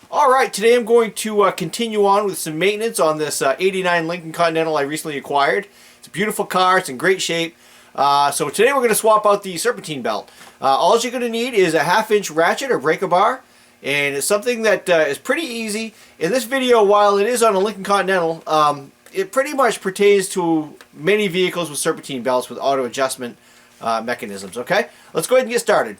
Alright, today I'm going to continue on with some maintenance on this 89 Lincoln Continental I recently acquired. It's a beautiful car, it's in great shape. So today we're going to swap out the Serpentine belt. All you're going to need is a 1/2-inch ratchet or breaker bar, and it's something that is pretty easy. In this video, while it is on a Lincoln Continental, it pretty much pertains to many vehicles with serpentine belts with auto adjustment mechanisms. Okay, let's go ahead and get started.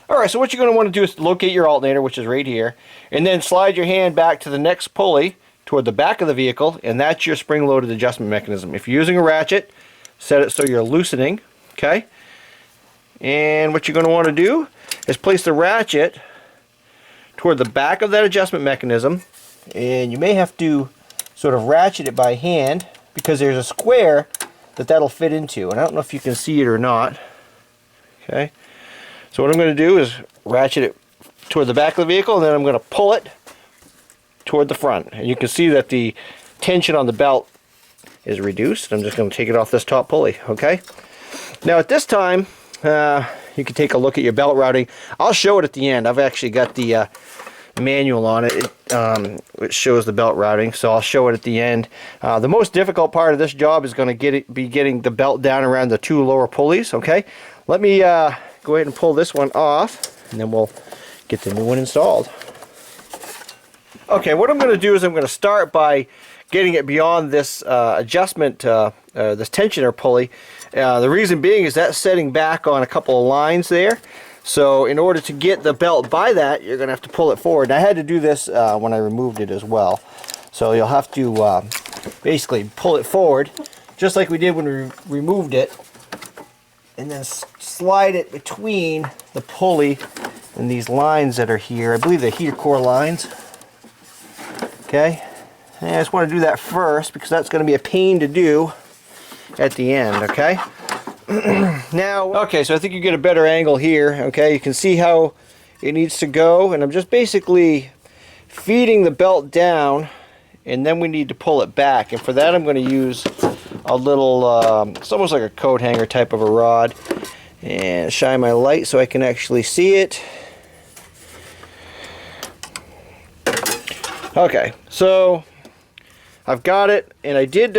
Alright, so what you're going to want to do is locate your alternator, which is right here, and then slide your hand back to the next pulley toward the back of the vehicle, and that's your spring-loaded adjustment mechanism. If you're using a ratchet, set it so you're loosening, okay? And what you're going to want to do is place the ratchet toward the back of that adjustment mechanism, and you may have to sort of ratchet it by hand because there's a square that'll fit into, and I don't know if you can see it or not. Okay, so what I'm going to do is ratchet it toward the back of the vehicle, and then I'm going to pull it toward the front, and you can see that the tension on the belt is reduced. I'm just going to take it off this top pulley. Okay, now at this time you can take a look at your belt routing. I'll show it at the end. I've actually got the manual on it. It shows the belt routing, so I'll show it at the end. The most difficult part of this job is going to be getting the belt down around the two lower pulleys. Okay, let me go ahead and pull this one off, and then we'll get the new one installed. Okay, what I'm going to do is I'm going to start by getting it beyond this adjustment, this tensioner pulley. The reason being is that's setting back on a couple of lines there. So in order to get the belt by that, you're going to have to pull it forward. And I had to do this when I removed it as well. So you'll have to basically pull it forward, just like we did when we removed it, and then slide it between the pulley and these lines that are here. I believe they're heater core lines. Okay, and I just want to do that first because that's going to be a pain to do at the end. Okay. Now, okay, so I think you get a better angle here. Okay, you can see how it needs to go, and I'm just basically feeding the belt down, and then we need to pull it back. And for that, I'm going to use a little, it's almost like a coat hanger type of a rod, and shine my light so I can actually see it. Okay, so I've got it, and I did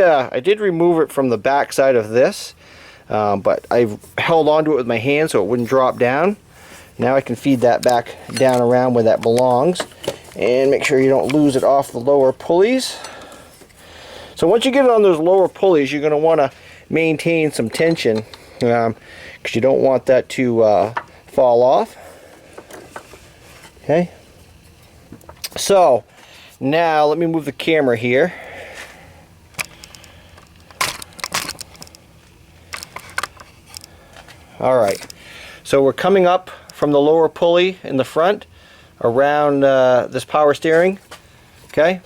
remove it from the back side of this. But I held onto it with my hand so it wouldn't drop down. Now I can feed that back down around where that belongs, and make sure you don't lose it off the lower pulleys. So once you get it on those lower pulleys, you're going to want to maintain some tension because you don't want that to fall off. Okay. So now let me move the camera here. Alright, so we're coming up from the lower pulley in the front around this power steering. Okay,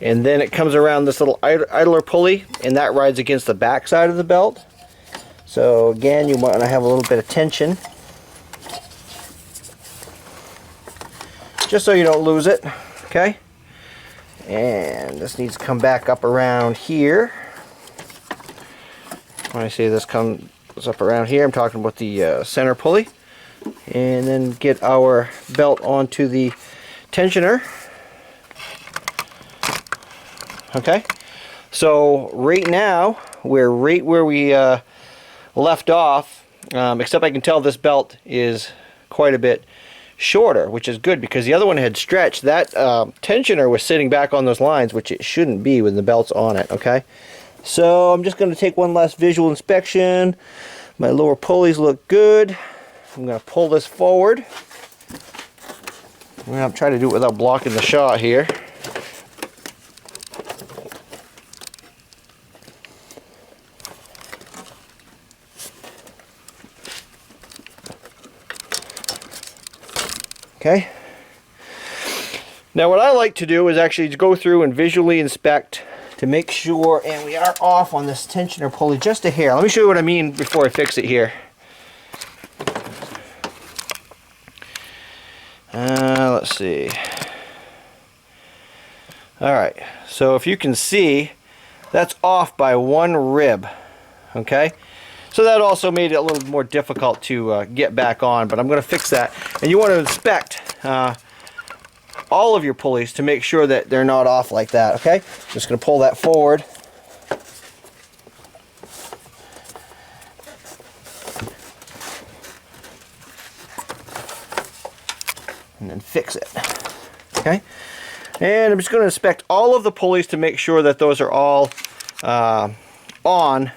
and then it comes around this little idler pulley, and that rides against the back side of the belt. So again, you want to have a little bit of tension just so you don't lose it. Okay, and this needs to come back up around here. When I say this comes up around here, I'm talking about the center pulley. And then get our belt onto the tensioner. Okay, so right now we're right where we left off, except I can tell this belt is quite a bit shorter, which is good because the other one had stretched. That tensioner was sitting back on those lines, which it shouldn't be when the belt's on it. Okay, so I'm just going to take one last visual inspection. My lower pulleys look good. I'm going to pull this forward. I'm going to try to do it without blocking the shot here. Okay. Now what I like to do is actually go through and visually inspect to make sure, and we are off on this tensioner pulley just a hair. Let me show you what I mean before I fix it here. Let's see. Alright, so if you can see, that's off by 1 rib. Okay, so that also made it a little more difficult to get back on, but I'm going to fix that. And you want to inspect all of your pulleys to make sure that they're not off like that. Okay, just going to pull that forward. And then fix it. Okay, and I'm just going to inspect all of the pulleys to make sure that those are all on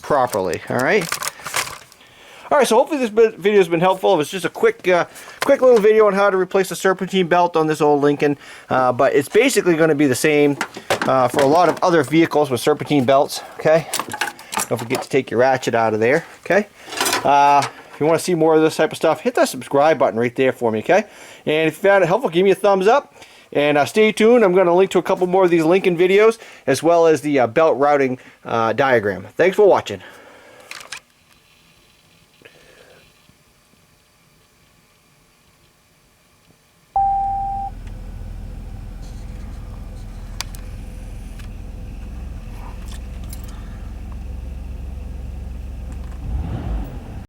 properly. All right. So hopefully this video has been helpful. It was just a quick little video on how to replace the serpentine belt on this old Lincoln, but it's basically going to be the same for a lot of other vehicles with serpentine belts. Okay, don't forget to take your ratchet out of there. Okay, if you want to see more of this type of stuff, hit that subscribe button right there for me. Okay, and if you found it helpful, give me a thumbs up. And stay tuned. I'm going to link to a couple more of these Lincoln videos, as well as the belt routing diagram. Thanks for watching.